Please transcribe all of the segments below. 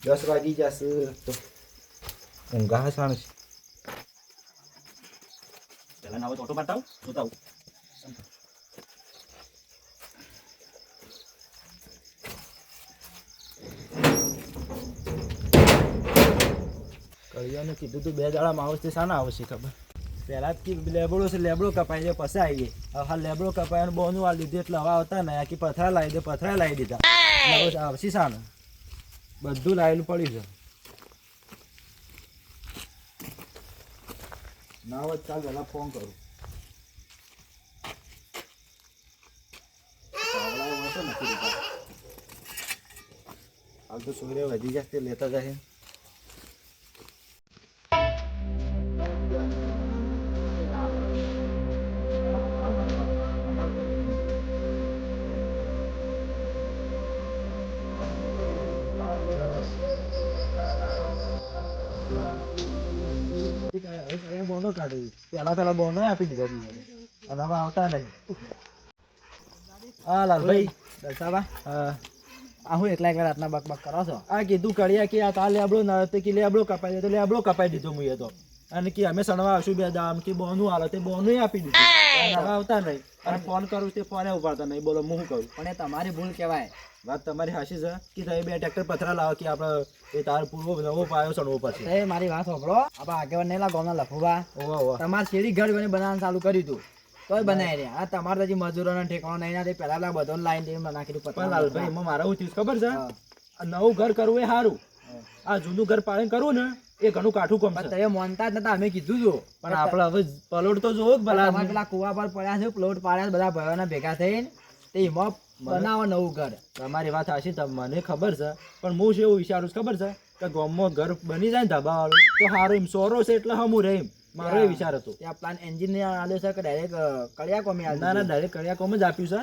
10 વાગી જશે તો ઊંઘા હસાણ છે. પહેલા નાવો તો ઓટો પાડતા જોતા આવું. કળિયાને કીધું તું 2 દાડામાં આવશે, શાના આવશે ખબર. પહેલાં જ કે લેબડો છે, લેબડો કપાઈ જાય પછી આવીએ. હવે હા લેબડો કપાઈને બોનું આ લીધું એટલે હવે આવતા ને આખી પથરા લાવી દે, પથરા લાવી દીધા. હવે આવશે શાને, બધું લાવેલું પડ્યું છે. ના હોય ચાલ પહેલાં ફોન કરું. હાલ તો સૂર્ય વધી જશે, તે લેતા જશે. બોનો કાઢી પેલા બોનો આપી દીધો અને હવે આવતા નહીં. હા લાલભાઈ દસાબા, આ હું એકલા રાતના બક કરો છો? આ કીધું કળિયા કે આ કાલ લેબડો ન તે કે લેબડો કપાઈ દે તો લેબડો કપાઈ દીધો મુએ તો. અને કે અમે સણવા આવશું 2 દામ કે બોનું હાલો તે બોનું આપી દીધું. હવે આવતા નહીં અને ફોન કરું તે ફોને ઉપાડતા નહીં. બોલો હું કહું પણ એ તમારી ભૂલ કહેવાય. વાત તમારી હાચી છે કે તમે 2 ટ્રેક્ટર પથરા લાવો કે આપણે એ તાર પૂરો નવો પાયો સણવો પડશે. એ મારી વાત સાંભળો, આપણે આગેવાન નહીં લાગો ગામના લફુબા. ઓવા તમારે શેરી ઘર બનાવવાનું ચાલુ કર્યું હતું તોય બનાવી રહ્યા. આ તમારે હજી મજૂરોનો ઠેકાણો નહીં ના, તે પહેલા બધો લાઈન નાખી દીધું. પણ લાલભાઈ એમાં મારા શું થયું ખબર છે, આ નવું ઘર કરવું એ સારું, આ જૂનું ઘર પાડીને કરવું ને એ ઘણું કાઠું કામ છે. તમે માનતા જ નતા, અમે કીધું છું. પણ આપણે હવે પલોડ તો જોવો ભલા. તમારે પેલા કુવા પર પડ્યા છે, પ્લોટ પાડ્યા બધા ભાઈઓના ભેગા થઈને તે એમાં બનાવો નવું ઘર. તમારી વાત હાચી, મને ખબર છે. પણ હું શું એવું વિચારું છું ખબર છે કે ગામમાં ઘર બની જાય ને ધાબાવાળું તો સારું, એમ સોરો છે એટલે હમું રહે, એમ મારો એ વિચાર હતો. ત્યાં પ્લાન એન્જિનિયર આલ્યો છે કે ડાયરેક્ટ કળિયા કોમી આલ્યો? ના ડાયરેક્ટ કડિયા કોમ જ આપ્યું છે.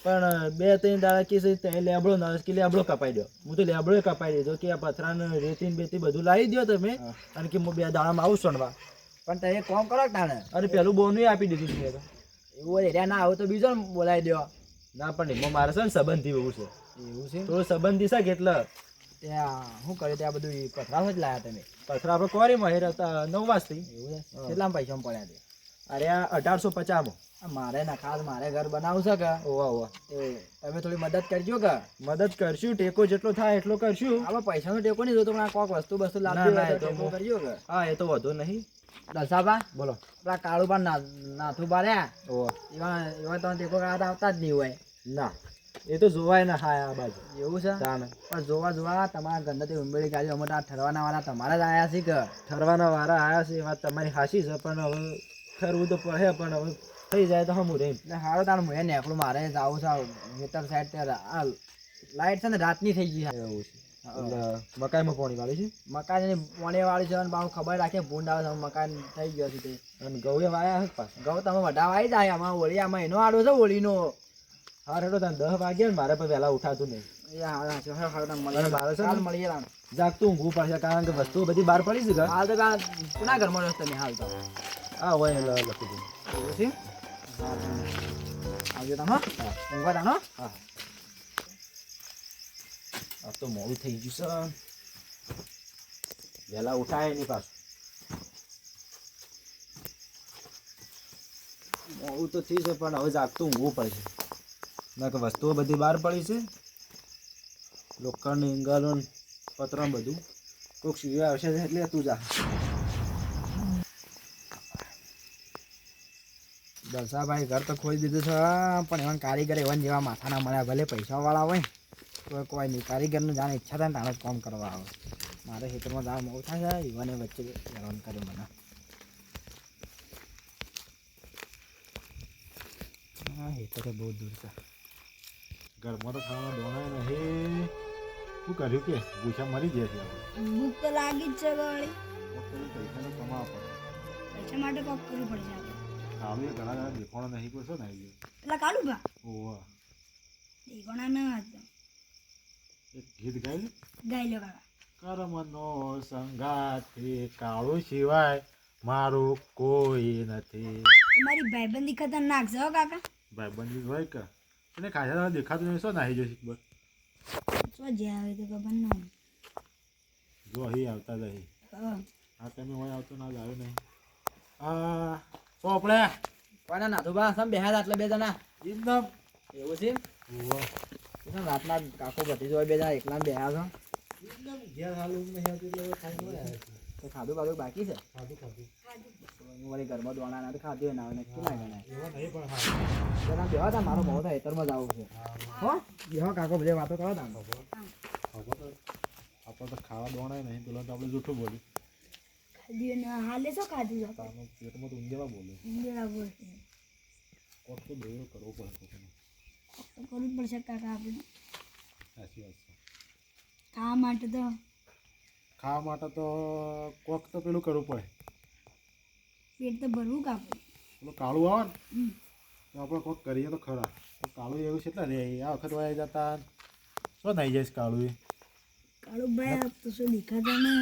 પણ 2-3 દાડા કે છે લેબડો ના કે લેબડો કપાઈ દો. હું તો લેબડો કપાઈ દીધો કે આ પથરાને રેતીન બેતી બધું લાવી દો તમે, અને કે હું 2 દાડામાં આવું સણવા. પણ તમે એક કામ કરો તાણે, અને પેલું બોનું આપી દીધું છે. એવું એરિયા ના આવું તો બીજો બોલાવી દો. ના પણ એમાં મારે છે ને સંબંધી એવું છે, એવું છે થોડું સંબંધી છે કે એટલે ત્યાં શું કરે ત્યાં બધું પથરા જ લાયા તમે? પથરા આપણે કોરીમાં હેર હતા 9 વાજથી. એવું છે કેટલા પૈસામાં પડ્યા તે? અરે આ 1850 મારે ના ખાસ મારે ઘર બનાવવું છે કે. ઓવા એ તમે થોડી મદદ કરજો કે. મદદ કરશું, ટેકો જેટલો થાય એટલો કરશું. આપણે પૈસાનો ટેકો નહીં જોતો, પણ આ કોક વસ્તુ લાવવી હોય તો ટેકો કરજો કે. હા એ તો વધુ નહીં. દસાબા બોલો. પેલા કાળુ પણ નાથું પાડ્યા ઓવા એવા તમે ટેકો કરાવતા આવતા જ નહીં હોય. ના એ તો જોવાય ના. હા આ બાજુ એવું છે પણ જોવા તમારા ગંદાથી ઉંબેડી ગાડી અમે ઠરવાના વાળા તમારા જ આવ્યા છે કે. ઠરવાના વારા આવ્યા છે, વાત તમારી હાચી છે. પણ હવે ઠરવું તો પડે, પણ હવે થઈ જાય તો હમું રે. એટલે સારું તારું મેં નેકળું મારે જવું છે વેતર સાઈડ ત્યાં. આ લાઈટ છે ને રાતની થઈ ગઈ છે. એવું છે એટલે મકાઈમાં પાણી વાળી છે. મકાઈ પાણી વાળી છે અને બાપુ ખબર રાખે ભૂંડ આવે છે મકાન થઈ ગયો છે તે. અને ઘઉં વાયા હશે પાછા. ઘઉં તમે વઢાવા આવી જાય આમાં હોળી, આમાં એનો આડો છે હોળીનો. હા રેડો તને 10 વાગ્યા ને મારે પણ વહેલા ઉઠાતું નહીં. મળીએ જાગતું ઊંઘવું પડશે, કારણ કે વસ્તુઓ બધી બહાર પડી છે. હાલ તો કોના ઘરમાં રહ્યો તમે? હાલ તો હા હોય લખી દઉં. એવું છે આવજો તમે ઊંઘવા તાનો. હા આ તો મોડું થઈ ગયું છે, વહેલા ઉઠાય નહીં પાછું. મોડું તો થઈ છે પણ હવે જાગતું ઊંઘવું પડશે, ના કે વસ્તુઓ બધી બહાર પડી છે. લોખંડ એંગલો પત્ર બધું કોઈક સીવી આવશે એટલે તું જા. દસાભાઈ ઘર તો ખોલી દીધું છે, પણ એવા કારીગર એવા જેવા માથાના મળ્યા. ભલે પૈસાવાળા હોય તો કોઈ નહીં, કારીગરનું જાણે ઈચ્છા થાય ને તાણે જ કામ કરવા આવે. મારે ખેતરમાં જવા મોડું થાય છે, યુવાને વચ્ચે હેરાન કરે મને. હા ખેતર બહુ દૂર છે. ઘરમાં તો ખાવા દોણાય નહીં. શું કર્યું કે ભૂસા મરી જાય છે? ભૂખ તો લાગી જ છે ગળી. પૈસાનો કમાવા પડે, પૈસા માટે કોક કરવું પડશે આપણે. ખાવું એ ઘણા ઘણા દેખાણો નહીં કોઈ શું નહીં. એટલે કાઢું ભા ઓવા એ ઘણા ના હતો. એક ગીત ગાય ગાઈ લો કાકા. કર્મનો સંગાથી કાળું સિવાય મારું કોઈ નથી. તમારી ભાઈબંધી ખતરનાક છે હો કાકા. ભાઈબંધી હોય કે એને ખાસા દેખાતું નહીં, શું નાહી જશે બસ. શું જે આવે તો ખબર ના હોય. જો અહીં આવતા જ અહીં હા. આ તમે હોય આવતો ના જ આવ્યો નહીં આ તો આપણે કોના નાથુબા સમ બેહ્યા હતા એટલે બે જણા એકદમ એવું છે એમ? રાતના કાકો ભત્રીજો હોય બે જણા એકલા બેહ્યા છો એકદમ ઘેર હાલું નહીં આવતું એટલે હવે ખાઈ નહીં આવ્યા છે. તો ખાધું બાધું બાકી છે ખાધું ખાધું હું વળી ઘરમાં દોણા ના તો ખાધું હોય ના હોય નક્કી ના ગણાય એવા નહીં પણ હા જરા બેહવા તા મારો બહુ થાય હેતરમાં જ આવું છે હો બેહો કાકો બધે વાતો કરો તા ખબર તો આપણે તો ખાવા દોણાય નહીં પેલા તો આપણે જૂઠું બોલ્યું ખાધું ને હાલે શું ખાધું છે? તારનું પેટમાં તો ઊંઘેલા બોલ્યું બરાબર છે. કોક તો દોડો કરવો પડે કોકને. તો કરવું જ પડશે કાકા આપણે. સાચી વાત છે ખાવા માટે તો ખાવા માટે તો કોક તો પેલું કરવું પડે પેટ તો ભરવું કાપડ. પેલું કાળું આવે ને તો આપણે કોક કરીએ તો ખરા તો કાળું એવું છે એટલે રે આ વખત વાય જતા શું થઈ જાય કાળું એ કાળુ ભાઈ તો શું દેખાતા ને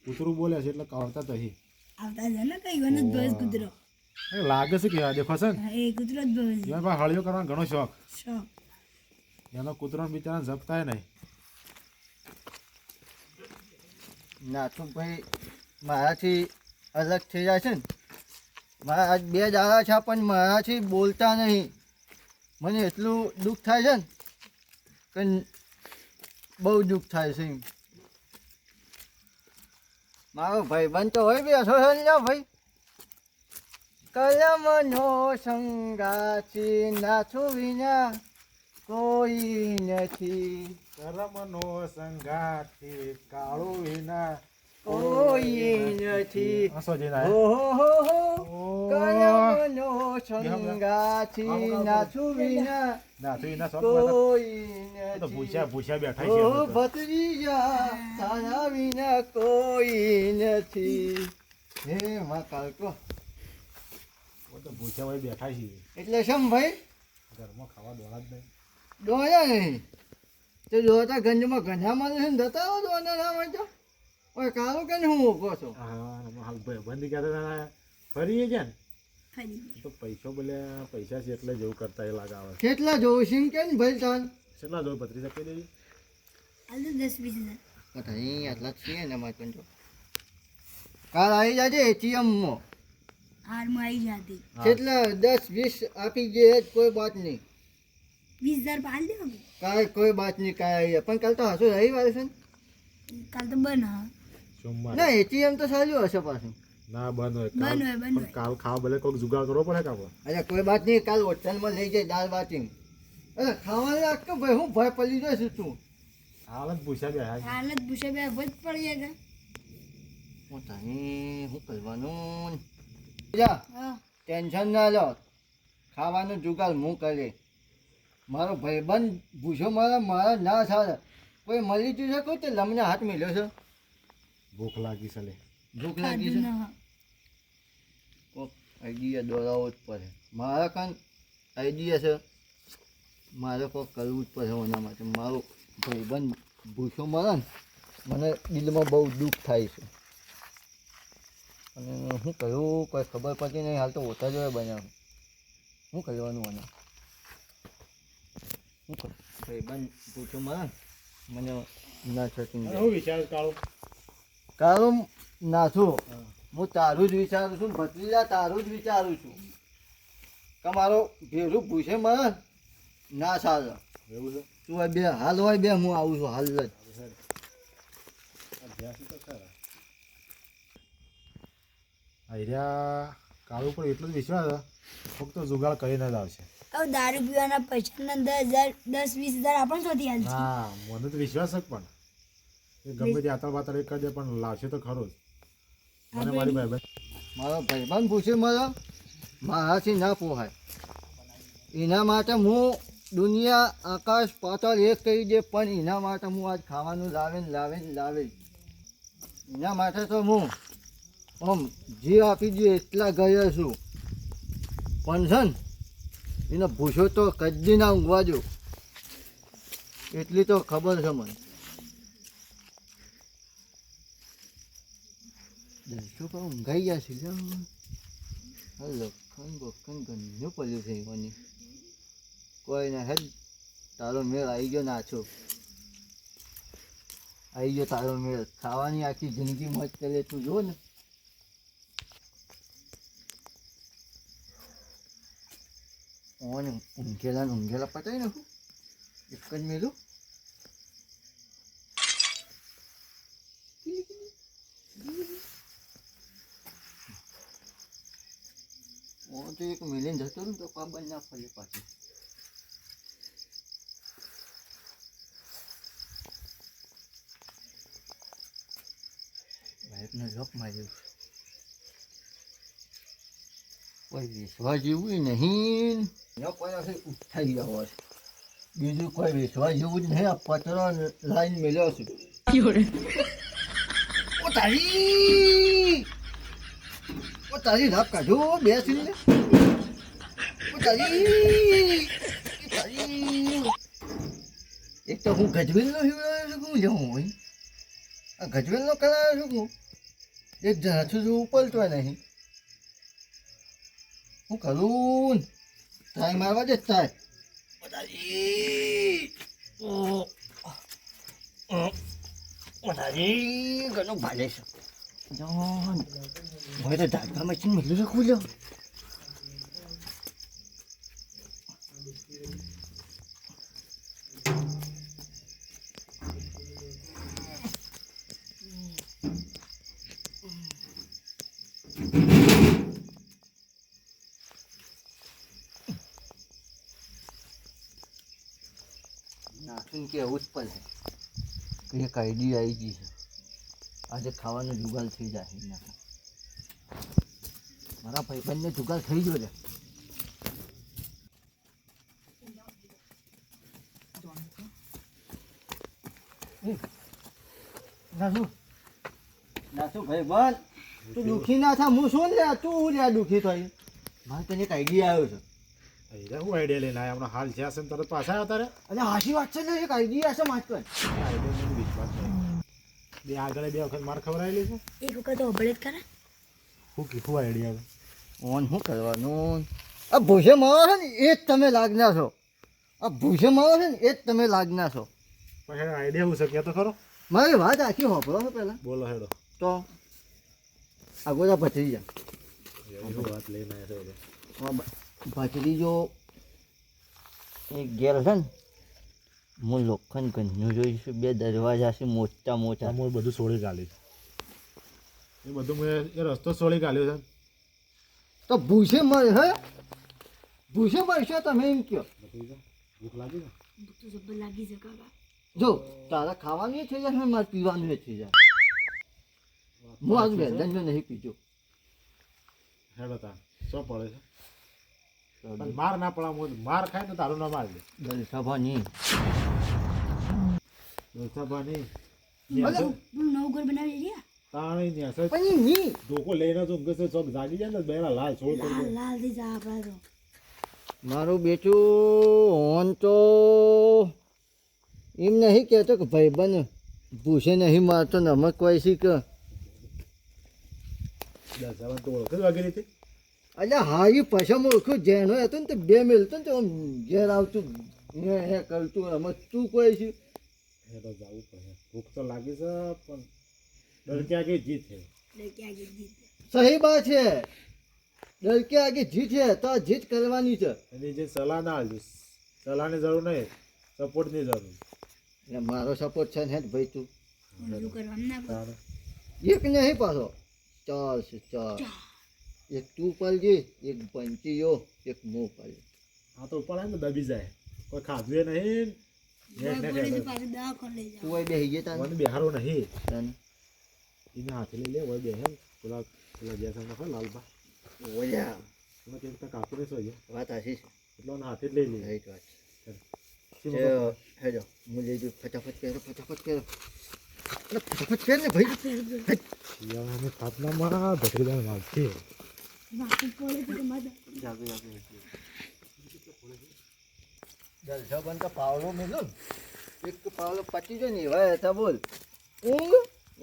કૂતરું બોલે છે એટલે કાળતા તો અહીં આવતા છે ને કઈ વન જ ભેંસ કૂતરો. લાગે છે કે આ દેખો છે ને હા, એ કૂતરો જ ભેંસ છે. એમાં પણ હળીઓ કરવાનો ઘણો શોખ શોખ. એનો કૂતરો બિચારા જપતાય નહીં નાથુભાઈ મારાથી અલગ થઈ જાય છે ને મારા આજ 2 દાડા છે પણ મારાથી બોલતા નહીં મને એટલું દુઃખ થાય છે ને કે બહુ દુઃખ થાય છે એમ. મારો ભાઈબંધ તો હોય બેઠો છે ને લ્યા ભાઈ કલમનો સંગાથી નાથું વિના કોઈ નથી કરમનો સંગાથી કાળું વિના કોઈ નથી હસો જઈને ઓહો આયા કલમનો સંગાથી નાથું વિના નાથું વિના શોખ બધા કોઈ તો નથી ભૂસ્યા બેઠા છે ઓ ભત્રીજા તારા વિના કોઈ નથી હે માં કાલકો તો ભૂસ્યા હોય બેઠા છે એટલે શમ ભાઈ ઘરમાં ખાવા દોડા જ નહીં દોયા નહીં તો દોતા ગંજમાં ગંજામાં છે ને જતા હો દોના ના હોય તો ઓય કાળો કે હું ઊભો છો હા હાલ ભાઈ બંધ કહેતા ફરીએ છે ને ફરી તો પૈસો બોલે પૈસા છે એટલે જેવું કરતા એ લાગે આવે કેટલા જોઉં સિંહ કે ને ભાઈ તાન કેટલા જોઈ પત્રીસ કહી દેવી હાલ તો 10-20 હજાર. અહીં આટલા જ છીએ ને અમારે કંજો કાલ આવી જાજે એટીએમમાં હારમાં આવી જાતી કેટલા 10-20 આપી દે જ કોઈ બાત નહીં 20,000 પાલ દેવો કે? કાંઈ કોઈ બાત નહીં કાંઈ પણ કાલ તો હશો રવિવાર છે ને કાલ તો બંધ હા. સોમવાર ના એટીએમ તો ચાલ્યું હશે પાછું ના બંધ હોય બંધ કાલ હોય બંધ પણ હોય. કાલ ખાવા ભલે કોઈક જુગાડ કરવો પડે કામ અરે કોઈ બાત નહીં કાલ હોટલમાં લઈ જાય દાળ બાટી અરે ખાવાનું રાખ કે ભાઈ હું ભય પડી જઈશ તું હાલ જ પૂછ્યા બે હા હાલ જ ભૂસે બે ભજ પડી જાય. હું તને શું કરવાનું જા હા ટેન્શન ના લો ખાવાનું જુગાડ હું કરે મારો ભાઈબંધ ભૂસો મારા ના થાય કોઈ મળી જશે છે કોઈ તે લમને હાથ મેલ્યો છે ભૂખ લાગી છે લે ભૂખ લાગી ખાધું છે ના હા. કોક આઈડિયા દોરાવો જ પડે મારા કાન આઈડિયા છે મારે કોક કરવું જ પડે એના માટે મારો ભાઈબંધ ભૂસો મળે ને મને દિલમાં બહુ દુઃખ થાય છે અને શું કહ્યું કોઈ ખબર પડતી નહીં હાલ તો ઓછા જોડે બનાવું શું કરવાનું મને શું કરું ભાઈબંધ ભૂસો મળે ને મને ના થતી હું વિચાર કાળો કાળું નાથું હું તારું જ વિચારું છું ભત્રીજા તારું જ વિચારું છું કે મારો ભેરું પૂછે મને ના સારું એવું છે તું હોય બે હાલ હોય બે હું આવું છું હાલ જ આર્યા કાળું પણ એટલો જ વિશ્વાસ છે ફક્ત જુગાડ કરીને જ આવશે હવે દારૂ પીવાના પૈસા 10,000 10-20,000 આપણને શોધી હાલ છે. હા મને તો વિશ્વાસ જ પણ એ ગમે તે આતળ બાતળ એક દે પણ લાવશે તો ખરો જ મને મારી ભાઈ મારો ભાઈબંધ પૂછે મને મારાથી ના પોહાય એના માટે હું દુનિયા આકાશ પાતાળ એક કરી દે પણ એના માટે હું આજ ખાવાનું લાવે એના માટે તો હું આમ જે આપી દે એટલા ગયો છું પણ છે ને એને ભૂસો તો કદી ના ઊંઘવા દો એટલી તો ખબર છે મને દર્શકો પણ ઊંઘાઈ ગયા છે લખન બખન ગંધો પડ્યું છે મને કોઈ ના હેડ તારો મેળ આવી ગયો નાચો આવી ગયો તારો મેળ. ખાવાની આખી જિંદગી મોજ કરે તું જો ને. ઓને ઊંઘેલા પતાવી નાખું એક જ મેલું. તો એક મિલિયન જતો રહ્યું તો પાબન ના ફરી પાછું. બાઇકને જોક માર્યું. કોઈ વેચવા જેવું નહીં. ઉઠાઈ ગયા હોય બીજું કોઈ વેચવા જેવું જ નહીં. આ પતરો લાઈન મેલ્યો છું. તારી રાપ કાઢો બેસીને. એક તો હું ગજવેલનો હિવડાવ્યો છું. હું જાઉં હોય આ ગજવેલનો કરાવ્યો છું. હું એક જણા છું ઉપલતોય નહીં. હું કરું ટ્રાય મારવા દે ટ્રાય. ઘણું ભાલે છે. હવે તો ધાગા મશીન મેળવી રાખું લો. નાખીને કે એવું જ પડે. એક આઈડિયા આવી ગઈ છે. આજે ખાવાનો જુગાલ થઈ જાય. મારા ભાઈબંધને જુગાલ થઈ ગયો છે. નાસુ ભાઈબંધ તું દુઃખી ના થા. હું શું લે તું લે દુઃખી થઈ. મારે તને એક આઈડિયા આવ્યો છે. હું આઈડિયા લઈને આવ્યા હમણાં હાલ જ્યાં છે ને તરત પાછા આવ્યા તારે. અને હાશી વાત છે ને એક આઈડિયા છે માત્ર. આઈડિયા મને વિશ્વાસ નહીં. બે આગળ બે વખત માર ખવડાવેલી છે. એક વખત ઓબળે જ કરે. શું કીધું આઈડિયા? ઓન શું કરવાનું? આ ભૂસે મારો છે ને એ જ તમે લાગના છો. આ ભૂસે મારો છે ને એ જ તમે લાગના છો. પછી આઈડિયા હું શક્યા તો ખરો. મારી વાત આખી હોભળો છો પહેલાં બોલો હેડો. તો આગોદા ભત્રીજા. એવી વાત લઈને આવ્યા છે. ભત્રીજો એક ઘેર છે ને હું લોખંડ ઘરનું જોઈશું. બે દરવાજા છે મોટા મોટા. હું બધું છોડી કાઢી. એ બધું મેં એ રસ્તો છોડી કાઢ્યો છે. તો ભૂસે મળે હે ભૂસે મળશે તમે એમ કહો. ભૂખ લાગી ને? ભૂખ તો જબ્બર લાગી છે કાકા. જો તારા ખાવાનું થઈ જાય મારે પીવાનું થઈ જાય. હું આજ વેદનનો નહીં પીજો. હેડો તાર શું પડે છે? પણ માર ના પડા. માર ખાય ને તારું ના મારજે. જલસાભાની દોસ્તાભાની નવું ઘર બનાવી રહ્યા. તાણી ને હશે પણ એ નહીં ધોકો લઈને તો ઊંઘે છે. ચોક જાગી જાય ને બેરા લાલ છોડ કરી દે. લાલ થઈ જા આપણા તો. મારું બેચું ઓન તો એમ નહીં કહેતો કે ભાઈ બન ભૂસે નહીં મારતો નમક કોઈ શીખ. દસાવન તો ઓળખ જ વાગેલી હતી. અલ્યા હારી પછા ઓળખું જેનો હતો ને તો બે મેલતો ને તો આમ ઘેર આવતું હે કરતું રમત તું કોઈ છે. એ તો જવું પડે. ભૂખ તો લાગી છે પણ ડર કે આગે જીત છે. ક્યાં ગઈ જીત. સહી વાત છે. ડર કે આગે જીત છે તો આ જીત કરવાની છે. એની જે સલાહ ના આવજો. સલાહની જરૂર નહીં, સપોર્ટની જરૂર. એટલે મારો સપોર્ટ છે ને હે ભાઈ તું. ઓલું કરવાનું ના પડે. તારે એક નહીં પાછો ચાર છે ચાર. એક તું પાલજે એક પંચીયો એક મો પાલજે. આ તો ઉપર આવે ને દબી જાય. કોઈ ખાધું એ નહીં. નેટ નેટ પડે તો હેડે. પાછું દવાખાને લઈ જાઓ. તું અહીં બેસી ગયા તાને મને બિહારો નહીં. તાને એને હાથે લઈ લે હોય બે હે. પેલા ગયા છે નખો લાલબા. ઓયા એમાં કંઈક તો કાપીને સોજે. વાત આશી છે. એટલે એને હાથે જ લઈ લે. રાઈટ વાત શી છે. મતલબ? હેજો હું લઈ જઉં. ફટાફટ પહેરો ફટાફટ પહેરો. અરે ફટાફટ પહેર ને ભાઈ. શિયાળાની ખાતનામાં ભત્રીદાર માગથી. માથું પડે તો મજા. જાગો જાગો જલસા બન તો પાવલો મેલો ને. એક તો પાવલો પતી જાય ને એવા હતા બોલ. ઊંઘ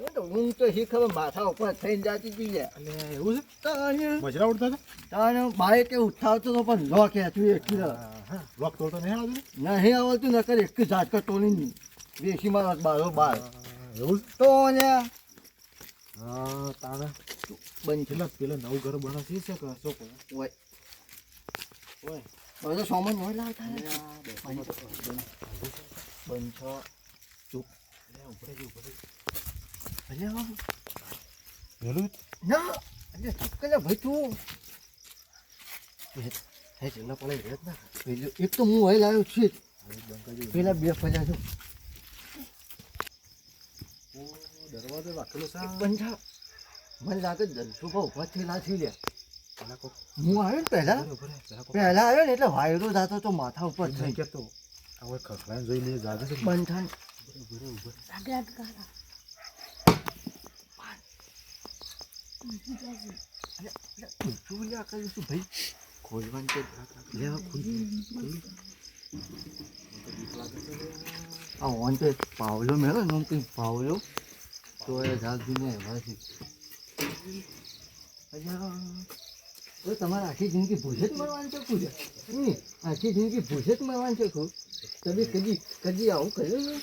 એ તો ઊંઘ તો શી ખબર માથા ઉપર થઈને જાતી હતી યાર. અને એવું છે? તાણે મજરા ઉડતા હતા? તાણે બાઈક એ ઉઠાવતો તો પણ લો કે તું એકલી હા. લોક તોડતો નહીં આવતું? નહીં આવડતું નકર એક ઝાટકા તોડીને વેસી મારો બારો બાર. એવું તો ને હા તારે બંધ પેલા નવું ઘર બનાવશે છે કે શું કહે હોય ઓય બધો સામાન હોય લાવતા બંધ છો પેલું ના અરે ચૂપ કરે ભાઈ તું હે ચેલા પડે રેત ના પેલું એક તો હું હોય લાવ્યો છું પેલા બે ફર્યા છું દરવાજો રાખેલો છે બંધ થા મને લાગે દલસુ બહુ ઉભા થયેલા છે લે પેલા કોક હું આવ્યો ને પહેલા ઉભો રહે, પેલા કોક પહેલા આવ્યો ને એટલે વાયરો જાતો તો માથા ઉપર નહીં થઈ કહેતો હવે ખખડાઈને જોઈ લઈએ જાગે છે બંધ થાય રાગ રાગ કાકા શું લ્યા કર્યું છું ભાઈ ખોલવાનું તો લેવા ખોલી આ ઓન તો પાવલો મેળો ને કંઈ પાવલો તો એ જાગીને વાંચી તમારે આખી જિંદગી ભૂસે જ મળવાની છે પૂજા આખી જિંદગી ભૂસે જ મળવાની છે કહું તમે કદી કદી આવું કર્યું છે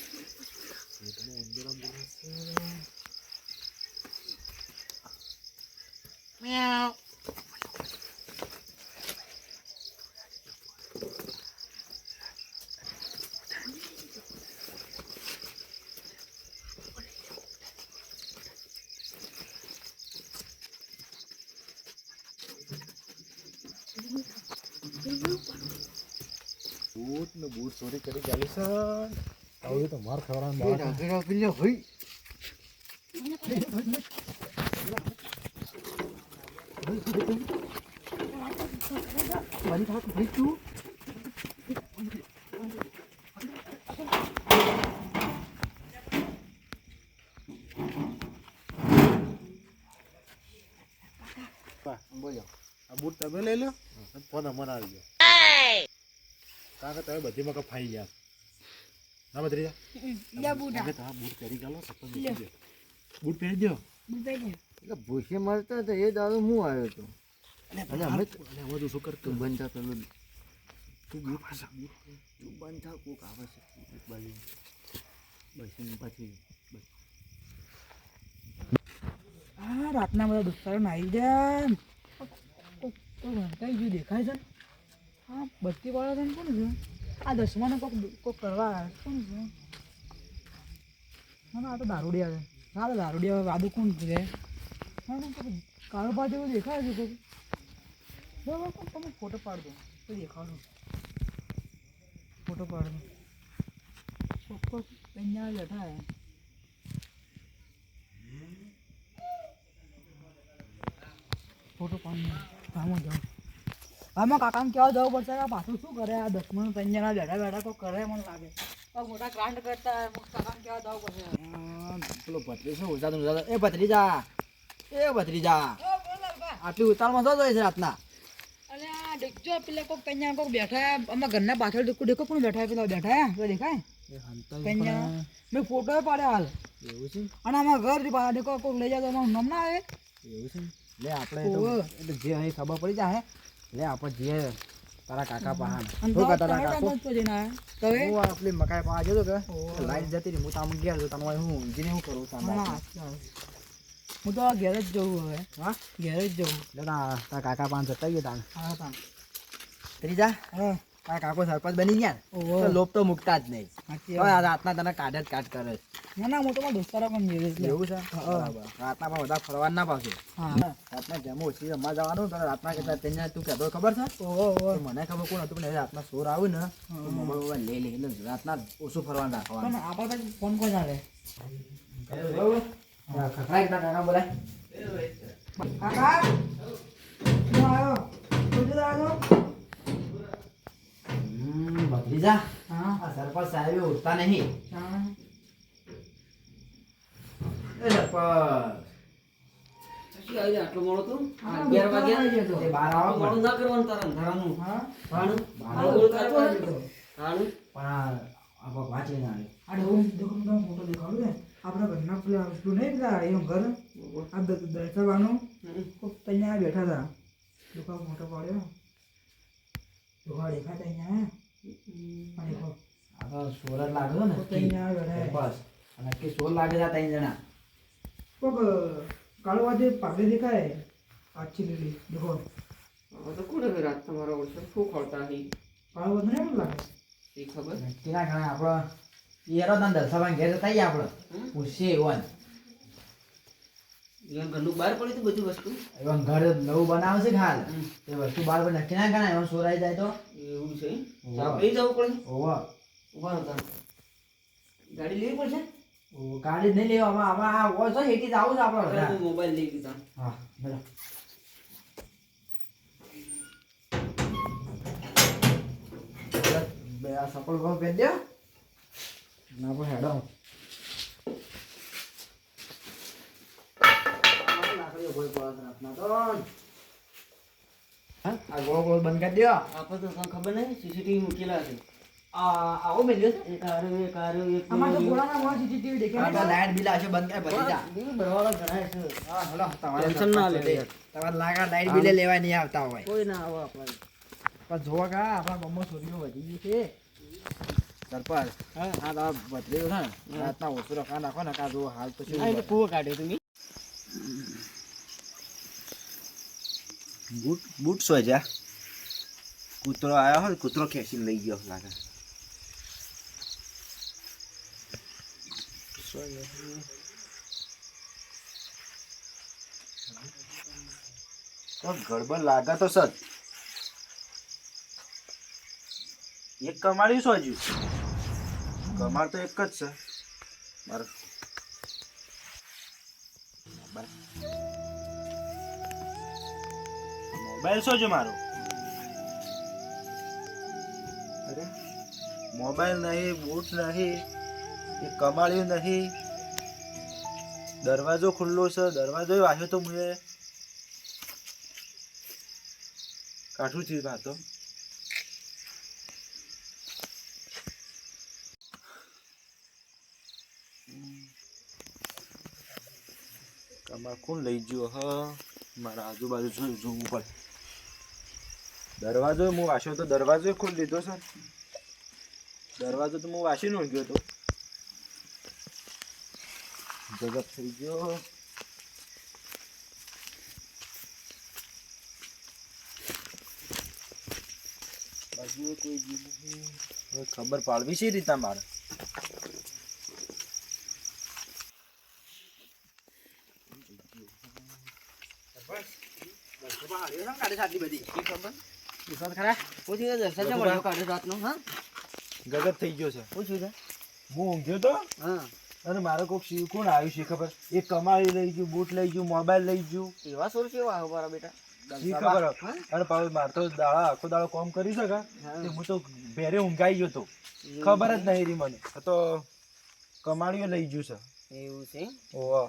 બૂટ ને બૂટ ચોરી કરી ચાલી છે આવું તો માર ખવડાવવાનું એ બહાર ડાકર આપી લે ભાઈ બંધ થાક ભાઈ તું બોલો આ બૂટ તમે લઈ લો અને ફોન અમને આવી ગયો કારણ કે તમે બધી મગજ ફાઈ ગયા ના બદરી લે બુડા તમે બૂટ પહેરી ગયો બૂટ પહેરી દો એટલે ભૂસે મળતા હતા એ દારૂ હું આવ્યો હતો અને અમે અને હવે તું શું કર તું બંધ થા પેલું તું બૂટ પાછા તું બંધ થા કોક આવે છે બાજુ બસ પછી હા રાતના બધા દોસ્તારો નાઈ જાય કઈ ગયું દેખાય છે હા બત્તી વાળા છે ને કોણ છે આ દસમાનો કોક કરવા આવે કોણ છે હા ના આ તો દારૂડિયા છે હા તો દારૂડિયા વાદુ કોણ છે હા ના કોક કાળો પાછો એવું દેખાય છે કોક બરાબર કોક તમે ફોટો પાડ દો તો દેખાડો ફોટો પાડ દો કોક કોક અહીંયા બેઠા હે ફોટો પાડીને આમાં જાઉં આમાં કાકાને કહેવા જવું પડશે કે પાછું શું કરે આ દસમાનું ત્રણ જણા બેઠા બેઠા કોઈ કરે મને લાગે મોટા કાંડ કરતા કાકાને કહેવા જવું પડશે પેલો ભત્રીજો ઉજાતો એ ભત્રીજા આટલી ઉતાળમાં શું જોઈએ છે રાતના અરે આ દેખજો પેલા કોક કન્યા કોક બેઠા અમારા ઘરના પાછળ દેખો કોણ બેઠા પેલા બેઠા તો દેખાય કન્યા મેં ફોટો પાડ્યા હાલ એવું છે અને અમારા ઘર પાછળ દેખો કોક લઈ જાય તો અમારું નામ ના આવે એવું છે લે આપણે એટલે જે અહીં ખબર પડી જાય લે આપણે જે તારા કાકા પહાણ શું કરતા તારા કાકો હું આપલી મકાઈ પા જતો કે લાઈટ જતી રહી હું તામ ગયા તો તને હું ઊંઘીને શું કરું હું તો ઘેર જ જવું હવે હા ઘેર જ જવું એટલે તારા કાકા પાંચ જતા ગયા તાને હા તાન ત્રીજા હા તારા કાકો સરપંચ બની ગયા ને લોપ તો મૂકતા જ નહીં રાતના તને કાઢ જ કાઢ કરે ના ના હું તો મારા દોસ્તારો પણ એવું છે બરાબર રાતના પણ બધા ફરવા ના પાવશે રાતના જેમ ઓછી રમવા જવાનું તો રાતના કેટલા ત્યાં તું કહેતો ખબર છે મને ખબર કોણ હતું પણ રાતના સોર આવ્યું ને તો મોબાઈલ લઈ લે એટલે રાતના ઓછું ફરવાનું રાખવાનું આપણે ફોન કોણ ચાલે ખખડાય ના કાકા બોલાય કાકા હું આવ્યો ભત્રીજા આ સરપંચ સાહેબ ઉઠતા નહીં આટલો મોડો તો 11 વાગ્યા તે 12 આવો મોડું ના કરવાનું તારા અંધારાનું ભાણું આપણે વાંચી ના આવે ફોટો દેખાડું ને આપણા ઘરના પેલા પેલું નહીં પેલા એનું ઘર આ દર્શાવવાનું કોક ત્યાં બેઠા હતા દુકાન ફોટો પાડ્યો દુકાન દેખાતા અહીંયા સોલર લાગ્યો ને ત્યાં બેઠા બસ અને કે સોલ લાગે છે 3 જણા. કોક કાળો આજે પાઘડી દેખાય આછી લીલી દેખો હવે તો કોને રાત તમારો ઓછો શું ખોળતા હી કાળો વધુ એમ લાગે એ ખબર નક્કીના ઘણા આપણો ઈયરો તને દલસાભાઈ ઘેર જતા આવીએ આપણે પૂછીએ એવન ઈવન ઘરનું બહાર પડ્યું તું બધી વસ્તુ એવન ઘર નવું બનાવે છે હાલ એ વસ્તુ બાર પર નક્કી ના ગણાય એવન સોરાઈ જાય તો એવું છે ઓવા. આપણે જવું પડે ઓવા ઉભા હતા ગાડી લેવી પડશે ઓ ગાડી નહીં લેવા આમાં આ હોય છે હેટી જ આવું છે આપણે બધા. હું મોબાઈલ લઈ લીધા હા બોલો બે આ સપોર્ટ ભાવ પેદ દે ના પણ હેડો લાકડીઓ કોઈ પડત રાતના તો હા આ ગોળ ગોળ બંધ કરી દો આપણે તો તને ખબર નહીં સીસીટીવી મૂકેલા છે આવો મેલ્યો છે એક આર્યો એક અમાર તો ગોળાના મોં સીસીટીવી દેખે આ તો લાઈટ બિલ આવશે બંધ કરી ભરી જા ભરવાળા ઘણા છે હા હલો તમારે ટેન્શન ના લે તમારે લાગા લાઈટ બિલ લેવા નહીં આવતા હોય કોઈ ના આવો આપણે પણ જોવા કા આપણા ગામમાં ચોરીઓ વધી ગઈ છે સરપંચ હા તો બદલ્યો છે ને રાતના ઓછું રખા નાખો ને કા જો હાલ તો શું કૂવો કાઢ્યો તમે બૂટ સોય જા કૂતરો આવ્યો હોય કૂતરો ખેંચીને લઈ ગયો લાગે તો ગડબડ લાગે તો સર એક કમાડ્યું શું હજુ કમાડ તો એક જ છે મારો મોબાઈલ શું છે મારો અરે મોબાઈલ નહીં બૂટ નહીં એક કમાડ્યું નહીં દરવાજો ખુલ્લો છે દરવાજો વાગ્યો તો મુએ કાઠું થયું વાતો કમા કોણ લઈ ગયો હ મારા આજુબાજુ જોવું પડે દરવાજો હું વાસ્યો તો દરવાજો ખોલી લીધો છે દરવાજો તો હું વાસી નો ગયો તો જગત થઈ ગયો બાજુ કોઈ ગયું નથી હવે ખબર પાડવી છે રીતા મારે ગગત થઈ ગયો છે હું ઊંઘ્યો તો અને મારો કોક શિવ કોણ આવ્યું છે ખબર એક કમાડી લઈ ગયું બૂટ લઈ ગયું મોબાઈલ લઈ ગયું એવા સોર કેવા આવે મારા બેટા શી ખબર અને પાછો મારે તો દાડા આખો દાડો કામ કરી શકે હું તો ભેરે ઊંઘાઈ ગયો તો ખબર જ નહીં રહી મને આ તો કમાડીઓ લઈ ગયું છે એવું છે ઓહો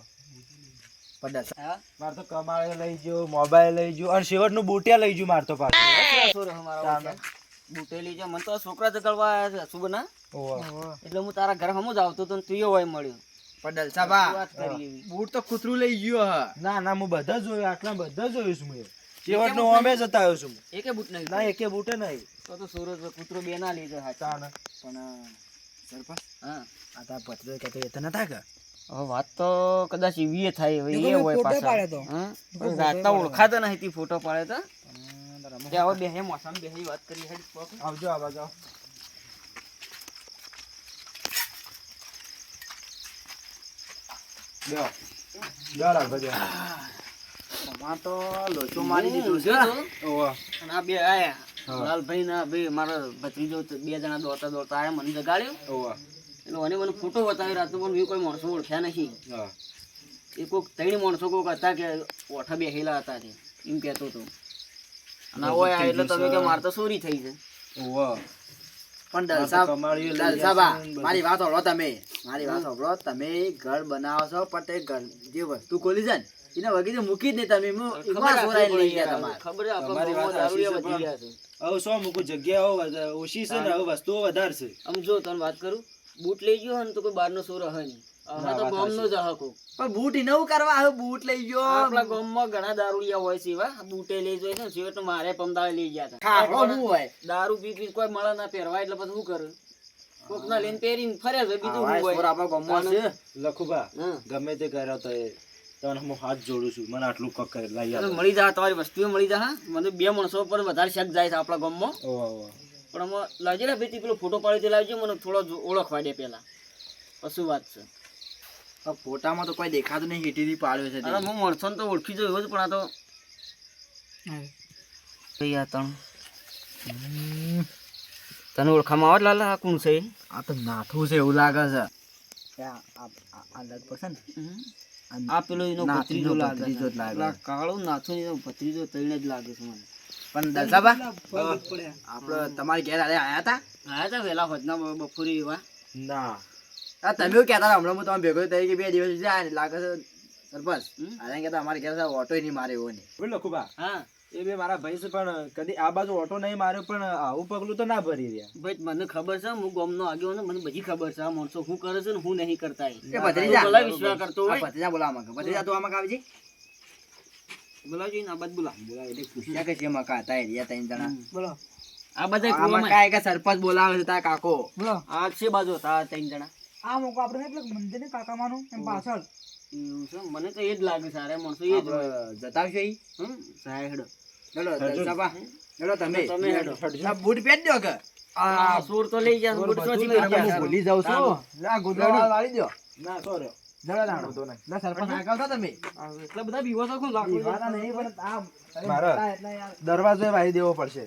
હા મારે તો કમાડીઓ લઈ ગયો મોબાઈલ લઈ ગયો અને શેવટનું બૂટિયા લઈ ગયું મારે તો પાછું સોર અમારા બૂટે લઈ જા મને તો છોકરા જગડવા આવ્યા છે સુબના ઓહો એટલે હું તારા ઘર હમું જ આવતો તો તું હોય મળ્યો પણ દલસાબા વાત કરી એવી બૂટ તો કૂતરું લઈ ગયો હ ના ના હું બધા જોયું આટલા બધા જોયું છું મેં શેવટનું ઓમે જતા આવ્યો છું એકે બૂટ નહીં ના એકે બૂટે નહીં તો સૂરજ કૂતરો બે ના લીધો હા તાને પણ સરપંચ હા આ તા પત્ર કહેતો એ તો નતા કે હવે વાત તો કદાચ એવી થાય હવે એ હોય પાછા હા રાતના ઓળખાતા નહીં તી ફોટો પાડે તો તે હવે બે મોસામ બે વાત કરી હેડ આવજો આ બાજુ લ્યો લ્યો રાખ ભજે તમાર તો લોચો મારી દીધો છે ઓહો અને આ બે આયા લાલભાઈ ના બે મારા ભત્રીજો બે જણા દોડતા દોડતા આયા મને જગાડ્યો ઓહો એટલે મને ફોટો બતાવી રાતો પણ મેં કોઈ માણસો ઓળખ્યા નહીં હા એ કોઈક ત્રણ માણસો કોઈક હતા કે ઓઠા બેહેલા હતા તે એમ કહેતો હતો અને આવો આયા એટલે તમે કે મારે તો ચોરી થઈ છે ઓહો પણ કમાડીઓ લઈ દલસાબા ગયા છે ને મારી વાત સાંભળો તમે મારી વાત સાંભળો તમે ઘર બનાવો છો પણ તે ઘર જે વસ્તુ ખોલી છે ને એને વગી મૂકી જ નહીં તમે એમાં ચોરાઈ લઈ ગયા તમારે ખબર છે તમારી વાત આપણે સાચી છે, વધી ગયા છે હવે સો મૂકું જગ્યા ઓછી છે ને હવે વસ્તુઓ વધારે છે આમ જો તને વાત કરું બૂટ લઈ ગયો ને તો કોઈ બહારનો સોર હે નહીં હા તો ગામનો જ હકો પણ બૂટ નવું કરવા આવ્યો બૂટ લઈ ગયો આપણા ગામમાં ઘણા દારૂડિયા હોય છે એવા બૂટે લઈ જાય છે ને સિવાય તો મારે પમદાળે લઈ ગયા હતા ખાખરો શું હોય દારૂ પી પી કોઈ મળે ના પહેરવા એટલે પછી શું કરું કોકના લઈને પહેરીને ફરે છે બીજું આવા શું હોય? સોર આપણા ગામમાં છે લખુભા હમ. ગમે તે કર્યો તો એ તને હું હાથ જોડું છું મને આટલું કક કરે લાઈ અને આપ મળી જાય તમારી વસ્તુઓ મળી જાય હા. મને 2 માણસો પર વધારે શક જાય છે આપણા ગામમાં ઓવા પણ આમાં લાવજે ને ભાઈ પેલો ફોટો પાડી તે લાવજો મને થોડો ઓળખવા દે પેલા પછી વાત છે. ફોટામાં તો કોઈ દેખાતું નહીં હેઠીથી પાડ્યો છે તે. અરે હું માણસોને તો ઓળખી જોયો જ પણ આ તો યાર તને ઓળખામાં આવે લાલા આ કોણ છે? આ તો નાથું છે એવું લાગે છે આ લગભગ છે ને આ પેલો એનો નાથુનો ભત્રીજો લાગે ભત્રીજો જ છે. લાગે. પેલા કાળો નાથો ને એનો ભત્રીજો તઈને જ લાગે છે મને. પણ દલસાબા આપણે તમારી ઘેર આયા હતા આયા તા વહેલા હોજના બપોરે એવા. ના આ તમે એવું કહેતા હતા હમણાં હું તમે ભેગો થઈ કે 2 દિવસ જાય લાગે છે સરપંચ હમ? આને કહેતા અમારી ઘેર ઓટો નહીં મારે એવો નહીં બોલ લખુભા હા એ બે મારા ભાઈ છે પણ કદી આ બાજુ ઓટો નહીં માર્યો પણ આવું પગલું તો ના ભરી રહ્યા ભાઈ મને ખબર છે હું ગામનો આગેવાનો મને બધી ખબર છે આ માણસો શું કરે છે ને હું નહીં કરતા એ. એ ભત્રીજા ભલા વિશ્વાસ કરતો હોય. આ ભત્રીજા બોલાવા માંગે ભત્રીજા તો આમાં આવજે બોલાવજો એને આ બાજુ બોલાવ. બોલાવ એટલે પૂછ્યા કે છે મકા હતા એ રહ્યા 3 જણા બોલો આ બધા આમાં કુવામાં. કાંઈ કે સરપંચ બોલાવે છે તારા કાકો બોલો આ છે બાજુ હતા આ 3 જણા. આ મોકો આપણે પેલું મંદિર ને કાકામાનું એમ પાછળ એવું છે મને તો એ જ લાગે છે અરે માણસો એ જ હોય. આપણે જતાવશો ઈ હમ સાહેબ હેડો. ચલો દલસાબા ચલો તમે તમે હેડો. આ બૂટ પહેર દો કે આ સોર તો લઈ જા બુટ ચોથી લઈ હું જા. ભૂલી જાઉં છું આ ગોદડા વાળી દો ના સોર્યો જરા દાણો ના સરપંચ આગળ છો તમે એટલા બધા બીવો છો કોણ લાખો દીવાના નહીં પણ આ મારે દરવાજો વાળી દેવો પડશે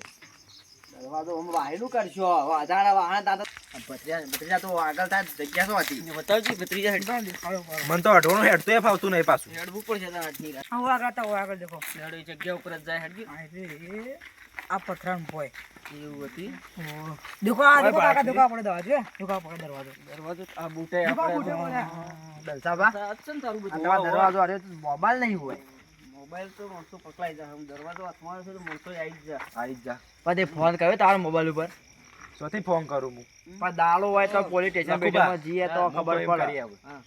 દરવાજો આમ વાયલું કરશો વાજાડા વાહણા દાદા ભત્રીજા તો આગળ થાય જગ્યા શું હતી બતાવજી ભત્રીજા હેડ મને તો અઢોનું હેડતું એ ફાવતું નહીં પાછું હેડવું પડશે તારા હાથની રાત. આવો આગળ તો આગળ દેખો હેડો એ જગ્યા ઉપર જ જાય હેડજી. આ રે આ પથરામ પોય એવું હતી. દેખો આ દેખો કાકા દેખો આપણે દરવાજો દેખો આપણે દરવાજો દરવાજો આ બૂટે દેખો આપણે બુટે દલસાબા આ છે ને તારું બધું. આ દરવાજો અરે મોબાઈલ નહીં હોય મોબાઈલ તો માણસો પકડાઈ જાય આમ દરવાજો હાથમાં આવે છે તો માણસો આવી જ જાય. આવી જા પછી ફોન કર્યો તારો મોબાઈલ ઉપર સોથી ફોન કરું હું પણ દાડો હોય તો પોલીસ સ્ટેશન લખુબા. બેઠામાં જઈએ તો ખબર એમ પડે કરી આવું. હા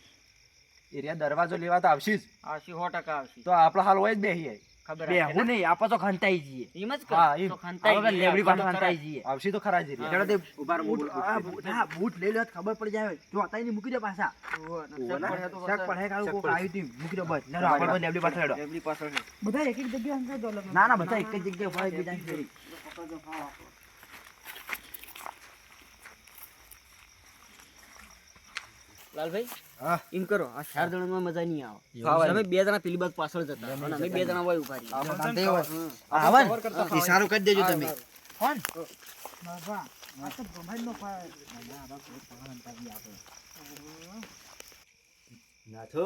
એરિયા દરવાજો લેવા તો આવશે જ આવશે 100% આવશે. તો આપણો હાલ હોય જ બેહીએ ખબર બેહું નહીં આપણે તો ખંતાઈ જઈએ એમ જ હા, કર એમ. તો ખંતાઈ આપણે જઈએ. લેબડી પાસે ખંતાઈ જઈએ આવશે તો ખરા જ ચલો એરિયા તે ઉભા રહો, બૂટ લઈ લો તો ખબર પડી જાય જો હતા નહીં મૂકી દો પાછા શાક પડે કાળું કોક આવ્યું તું મૂકી દો બસ ના આપણે પણ લેબડી પાસે હેડો લેબડી પાછળ છે. બધા એક એક જગ્યાએ અંદર દો લગન ના ના બધા એક જ જગ્યાએ ઉભા બીજા ફેરી લાલભાઈ હા. એમ કરો આ 4 જણામાં મજા નહીં આવે. આવે. અમે 2 જણા પેલી બાજુ પાછળ જતા અને અમે 2 જણા હોય ઉભા રહીએ. શાંતિ હોય આવન ઈશારો કરી દેજો તમે કોણ બાબા આ તો ભમાઈ નો પાય નાથો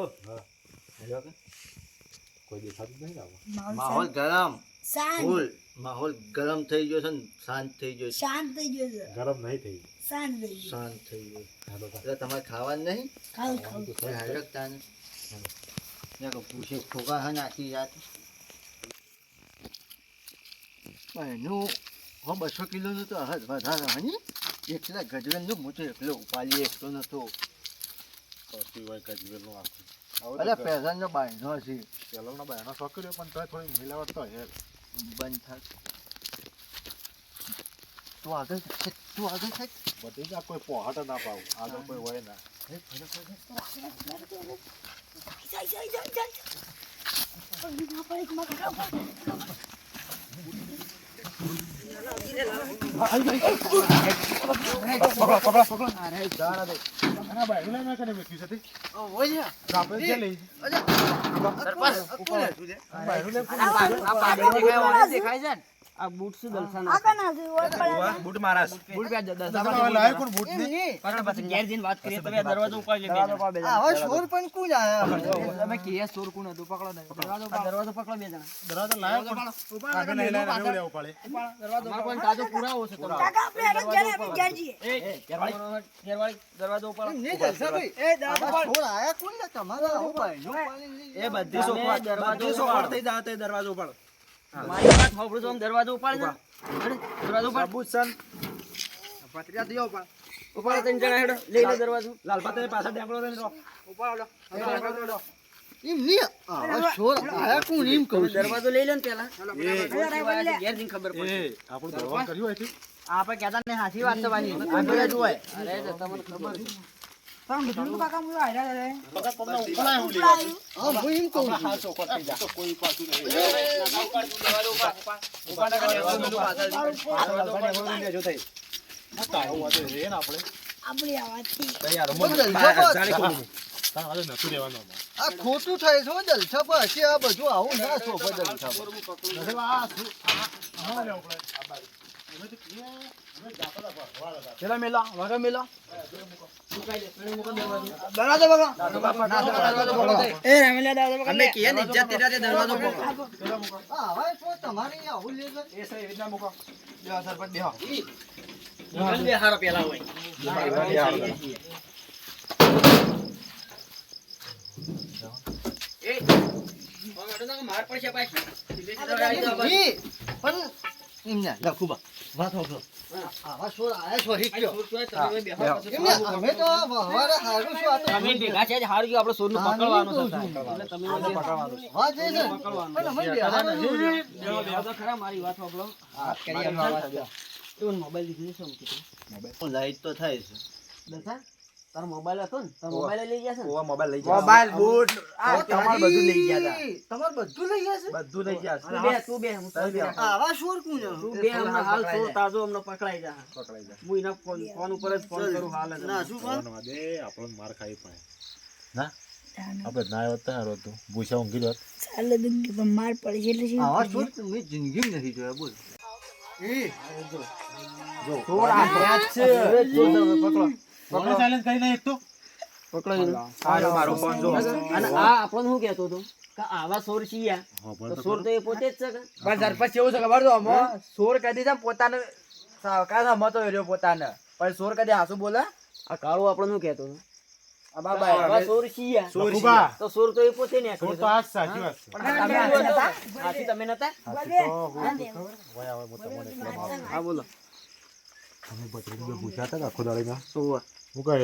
કોઈ દેખાતું નહીં આવો માહોલ ગરમ શાંત ફૂલ માહોલ ગરમ થઈ ગયો છે ને શાંત થઈ ગયો છે શાંત થઈ ગયો છે ગરમ નહીં થઈ શાંત થઈ ગયો શાંત થઈ ગયો હાલો તા. એટલે તમારે ખાવાનું નહીં ખાવ ખાવ હાડકતા ને પૂછે ખોખા હા નાખી જાત એનું 200 કિલોનું તો હદ વધારે હની એકલા ગજવેલનું હું તો એકલો ઉપાડી એકલો નતો પછી હોય કજવેલનું આખું અરે પહેલાંનો બાયનો છે પેલાનો બહેનો શોખ કર્યો પણ તોય થોડી મિલાવટ તો હે બંધ થાક તું આગળ થાક, તું આગળ થાક. બધી જ આ કોઈ પોહાટ ના પાવ આગળ કોઈ હોય ના જાય જાય જાય જાય પગી ના પડે કે મારા કાકા દેખાય છે ને આ બૂટ શું દલસાના આ કના છે ઓય પડે બૂટ મારા બૂટ પહેર દસ લાય કોણ બૂટ ને પકડ પછી ઘેર જઈને વાત કરીએ તમે આ દરવાજો ઉપાડી લે બે જણા. આવા શોર પણ કોણ આયા તમે કે સોર કોણ હતું પકડો ને આ દરવાજો પકડો બે જણા. દરવાજો લાયો કોણ આગળ નહીં લાય ને લેવું પડે અમારે કોઈ તાજો પુરાવો છે તમારો. કાકા આપણે આગળ જાય આપણે ઘેર જઈએ ઘેરવાળી દરવાજો ઉપાડો. ને જલસાભાઈ એ દાદા આવા શોર આયા કોણ ને તમારા આવું બાયનો પાણી એ બધી સોખવટ બધી સોખવટ થઈ જાય તો દરવાજો ઉપર મારી વાત સાંભળો છો, આમ દરવાજો ઉપાડ ને. હેડ, દરવાજો ઉપાડ. સબૂત સન પત્રિયા દિયો પણ ઉપાડો ત્રણ જણા હેડો. લઈ લે દરવાજો. લાલપા તમે પાછા ડેકડો લઈને રહો એમ નહીં આવા શોર આયા કોણ એમ કહું છું દરવાજો લઈ લે ને પેલા. ઘેર જઈને ખબર પડશે. એ આપણું દરવાજો કર્યું હોય આપણે કહેતા ને સાચી વાત છે પાછી આગળ જ હોય અરે તો તમને ખબર છે. તમે બીજું કાકા હું આયરા રે હા હું એમ કહું છું. આપણી આવાજથી આ ખોટું થાય છે હો જલસા પર. હશે આ બધું આવું ના શોભે જલસા પર. ચલો મેલો વગર મેલો દરવાજો બગડો એ રમેલા દરવાજો બગડો અમે કીએ ની ઇજ્જત તેરા દરવાજો બગડો હા હવે શું તમારે અહીંયા આવું લે છે? એ સર એવી રીતના મૂકો બેહો સરપંચ બેહો બે હારો પેલા હોય એ માર પડશે પાછી ઈ, પણ એમને લખુબા વાત હોભળો. આવા સોર આયા છો હિચ્યો. એમને અમે તો આ વહારે હારું શું આ તો તમે ભેગા છે હારું જો આપણે સોરનું પકડવાનું છે હા, એટલે તમે પકડવાનું છે હા જે છે પણ અમે બિહારનું છે. બેહો તો ખરા મારી વાત સાંભળો તું મોબાઈલ લીધી છે શું કીધું લાઈટ તો થાય છે. દસા તારો મોબાઈલ હતો ને તારો મોબાઈલ લઈ ગયા છે ને મોબાઈલ લઈ ગયા મોબાઈલ બૂટ આ તમારે બધું લઈ ગયા હતા તમારે બધું લઈ ગયા છે? બધું લઈ ગયા તું બે હું તારી બે આવા સોર કોણ છે? તું બે હમણાં હાલ સો તાજો હમણાં પકડાઈ જા પકડાઈ જાય હું એના ફોન ઉપર જ ફોન કરું હાલ જ ના શું પણ આપણને માર ખાઈ પડે ના આપણે ના આવ્યો તારો તો ભૂસા ઊંઘી રહ્યો ચાલો દુઃખ પણ માર પડે છે એટલે શું આવા સોર તો મેં જિંદગીમાં નથી જોયા બોલ. સોર આ ભેંસ છે પકડો કોને ચાલેન્જ કરી નહીં એક તો આજો મારો ફોન જો અને આ આપણને શું કહેતો હતો કે આવા સોર છીયા તો સોર તો એ પોતે જ છે કે પણ સરપંચ કેવું છે ખબર છે અમો સોર કદી છે પોતાને સાવકાર સમતો રહ્યો પોતાને પણ સોર કદી હાસુ બોલે આ કાળો આપણને શું કહેતો હતો આ બાબા આવા સોર છીયા લખુબા, તો સોર તો એ પોતે ને સોર તો આ જ સાચી વાત છે. હાથી તમે નતા હા બોલો અમે બકરી ભૂસા હતા આખો દાડીમાં સોવા હું કહે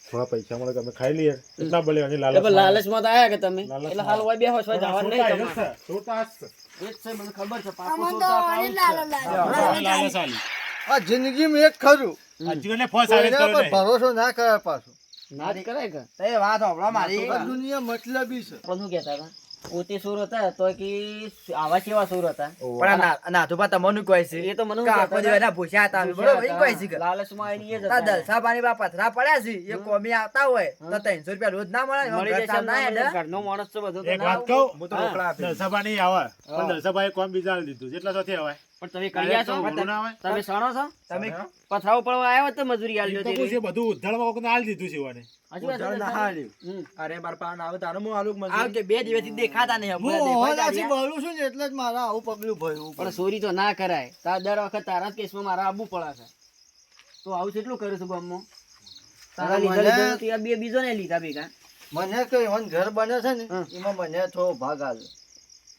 થોડા પૈસા મળે કે અમે ખાઈ લઈએ એટલા ભલે અને એટલે લાલચમાં તો આયા કે તમે લાલચમાં. એટલે હાલ હોય બેહો છો જવાનું નહીં તમારે સોર તો આ જ છે. એ જ છે મને ખબર છે પાકો અમન સોર તો તો આ અણી કાળું જ છે. લાલો લાલચ આલી. આ જિંદગીમાં એક ખરું આજકાલને ફોન સાબિત કોઈના કર્યો પર નહીં. ભરોસો ના કરે પાછું. ના જ કરાય કે તે વાત હોભળો મારી આ દુનિયા મતલબી છે. પણ શું કહેતા હતા પોતે સોર હતા તો કે આવા કેવા સોર હતા પણ નાથુપા તમને કોઈ છે એ તો મને કે આખો દિવસ એના ભૂસ્યા હતા અમે, બરોબર ઈ કોઈ છે કે લાલચમાં આવીને એ જ તા હતા. દલસા પાણી બા પથરા પડ્યા છે એ કોમી આવતા હોય તો 300 રૂપિયા રોજ ના મળે એમાં મળી ઘર જશે ચાલના એમને હેડે. ઘરનો માણસ છે બધો તો એક ના વાત આવું. કહું હું તો રોકડા આપી દલસાબા નહીં આવે પણ દલસાબાએ કોમ બીજા દીધું જેટલા સાથે આવે પણ તમે કર્યા છો મોડું ના આવે તમે સણો છો તમે પથરાવ પડવા આવ્યા હોત તો મજૂરી આલજો તો પૂછ્યું બધું ઉધારમાં કોકને આલી દીધું છે ઈવોને. હજુ વાત ઉધાર ના છે? હાલ્યું. હમ. અરે માર પાન આવે તારે હું આલુક મજૂરી. આવજે 2 દિવસથી દેખાતા નહીં હું ઓહલાથી બોલું છું ને એટલે જ મારે આવું પગલું ભરવું પણ પડે. ચોરી તો ના કરાય તાર દર વખત તારા જ કેસમાં મારા આબુ પડે છે તો આવું કેટલું કરું છું ગામમાં તારા મને- લીધા લીધા નથી, આ બે બીજો ને લીધા ભેગા મને કઈ વન ઘર બને છે ને હમ. એમાં મને થોડો ભાગ આલે.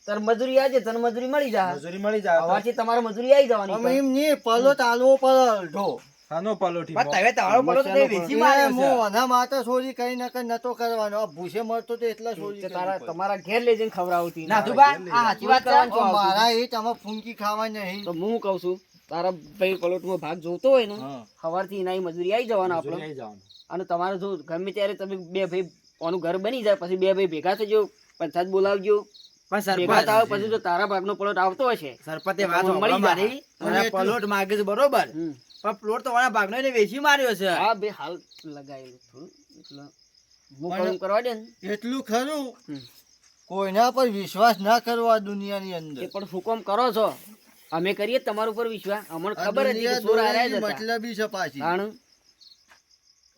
તાર મજૂરી આજે તને મજૂરી મળી જાય મજૂરી મળી જાય તો. હવાથી તમારે મજૂરી આવી જવાની અમે એમ નહીં પલો ચાલવો પડે અડધો. આનો પલોઠી પણ તમે તમારો પડો તો તે વેચી માર્યો હું છે આના માટે ચોરી કઈ નકર નતો કરવાનો. આ ભૂસે મળતો તો એટલા ચોરી તે કરવી તારા પડે. તમારા ઘેર લઈ જઈને ખવડાવતી નાથુબા આ સાચી વાત કરવાનું છે છો આવતું? મારા એ આમાં ફૂંકી ખાવા નહીં. તો હું કહું છું તારા ભાઈ પલોટમાં ભાગ જોતો હોય ને સવારથી એના મજૂરી આવી જવાના મજૂરી આપણે આવી જવાનું. અને તમારે જો ગમે ત્યારે તમે બે ભાઈ ઓનું ઘર બની જાય પછી બે ભાઈ ભેગા થજો પંચાયત બોલાવજો પણ ભેગા સરપંચ થાવ પછી જો તારા ભાગનો પલોટ આવતો હશે સરપંચે વાત મળી મળી જાય. મારી અને પલોટ માગે છે બરોબર હમ. પણ પ્લોટ તો વાળા ભાગનો એને વેચી માર્યો છે હા બે હાલ લગાયેલું થોડું એટલે હું પણ- કામ કરવા દે ને એટલું ખરું હમ. કોઈના પર વિશ્વાસ ના કરવો આ દુનિયાની અંદર. એ પણ હુકમ કરો છો અમે કરીએ તમારા ઉપર વિશ્વાસ અમને આ ખબર હતી કે દુનિયા ચોર હાર્યા જ દોરાની હતા. મતલબી છે પાછી. તાણ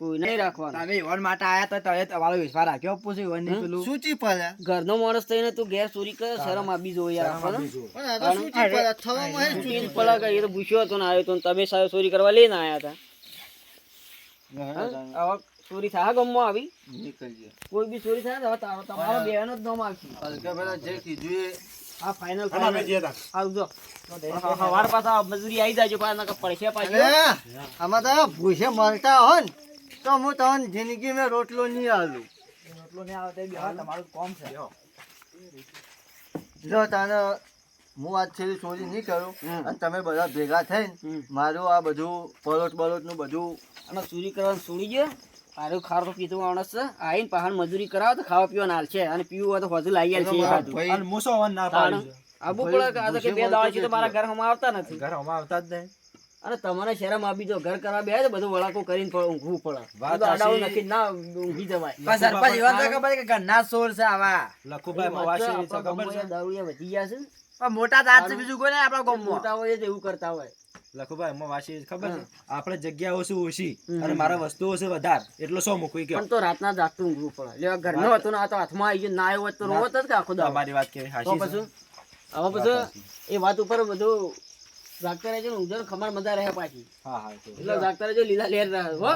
કોઈ નહીં રાખવાનું તમે ઈવન માટે આયા તો તમે તમારો વિશ્વાસ રાખ્યો પૂછ્યું ઈવન ની પેલું સૂચી પડ્યા. ઘરનો માણસ થઈને તું ઘેર ચોરી કરે શરમ આપી જો યાર આપણને. પણ આ તો સૂચી પડ્યા. થવામાં હે તૂટી જ સૂચી પડા કે એ તો ભૂસ્યો હતો ને આવ્યો હતો ને તમે સાહેબ ચોરી કરવા લઈને આવ્યા હતા પડ્યા. આવા ચોરી થાય ગામમાં આવી નીકળીએ. કોઈ બી ચોરી થાય ને હવે તમારો બેનો જ નામ આવશે હલકા ભલા જે કીધું એ આ ફાઇનલ અને અમે જઈએ તા. આવજો સવાર પાછા મજૂરી આવી જાય પાછા પડશે પાછી અરે આમાં તો ભૂસે મળતા હોય ને તો હું તમને જિંદગીમાં રોટલો નહીં આલું. એટલું નહીં આવે તો બી હા, તમારું કોમ છે જો તને હું આજથી ચોરી નહીં કરું અને તમે બધા ભેગા થઈને મારું આ બધું પલોટ નું બધું અને ચોરી કરવાનું છોડી ગયો આરું ખારો પીતું માણસ છે આઈને પહાડ મજૂરી કરાવો તો ખાવા પીવા ના છે અને પીવું હોય તો હજુ લાવી આલ છે એકાદું. ભાઈ અને મૂસો અવાજ ના પાડ્યું છે. આબુ પડે કે આ તો કે બે દાડા છે તો મારા ઘર હમણાં આવતા નથી. ઘર આમાં આવતા જ નહીં. અને તમારે શરમ આપી દો ઘર કરવા બે તો બધું વળાકો કરીને ઊંઘવું પડે. વાત બધું આડાઓ સાચી. નાખીને ના ઊંઘી જવાય. પણ સરપંચ એવા તો ખબર છે કે ઘરના સોર છે આવા લખુભાઈ મવાશી છે, આપણા ખબર છે? ગામમાં દારૂડિયા વધી ગયા છે. પણ મોટા દાંત છે બીજું કોઈ નહીં આપણા ગામમાં મોટા હોય જ એવું કરતા હોય. લખુભાઈ મવાશી ખબર છે? આપણે જગ્યાઓ શું ઓછી અને મારા વસ્તુઓ છે વધારે એટલો શું મૂકવી ગયો. પણ તો રાતના જાગતું ઊંઘવું પડે. લેવા ઘરનો હતો ને આ તો હાથમાં આવી ગયો ના આવ્યો હોત તો રોવત જ કે આખો દાડો. તમારી વાત કેવી તો હાચી છે. પછી હવે પછી એ વાત ઉપર બધું જાગતા રહેજો ને ઊંઘજો ને ખમાર મજા રહે પાછી. હા હા તો. એટલે જાગતા રહેજો લીલા લેર રહે હો.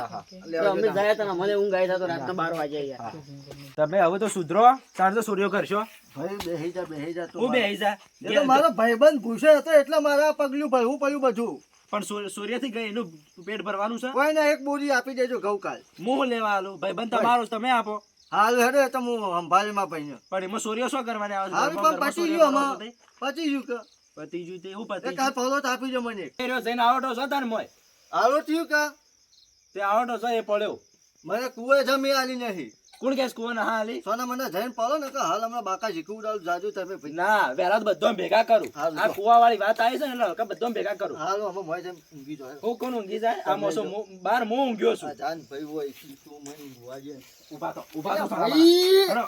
તો અમે જાય તો મને ઊંઘ આવી તો રાતના 12 વાગે યાર. તમે હવે તો સુધરો તાર તો સૂર્યો કરશો. ભાઈ બેહી જા હું બેહી જા. એ તો મારો ભાઈબંધ ભૂસે હતો એટલે મારા પગલું ભરવું પડ્યું બધું. પણ સૂર્યથી ગઈ એનું પેટ ભરવાનું છે. કોઈ ને એક બોરી આપી દેજો ગૌકાલ. હું લેવા આલું ભાઈબંધ તમારો તમે આપો. હાલ હેડે તો હું સંભાળી માં ભાઈ પણ એમાં સૂર્ય શું કરવાને આવે છે? હાલ ઘરમાં પણ પતી સૂર્ય ગયું કરવાનો આમાં. પતી ગયું કે પતી ગયું તે હું એ પતી કાલ પલોટ આપી દો મને. ગયું જઈને આવડો છો તાર મોય આલો થયું કા તે આવડો છો એ પડ્યો. મને કુએ જમી આલી નહીં. કોણ કેસ કોણ હા આલી? સોના મને જઈને પડો ને કે હાલ હમણાં બાકા શીખવડાવું જાજુ તમે ભાઈ. ના વેલા તો બધો ભેગા કરું. હાલ આ કુવા વાળી વાત આવી છે ને એટલે હલકા બધો ભેગા કરું. હાલો અમે મોય જઈને ઊંઘી જાય. હું કોણ ઊંઘી જાય આ મોસો બાર હું ઊંઘ્યો છું. આ જાન ભાઈ હોય શું મને ઊંઘવા જાય. ઉભા તો ભાઈ! હાલો.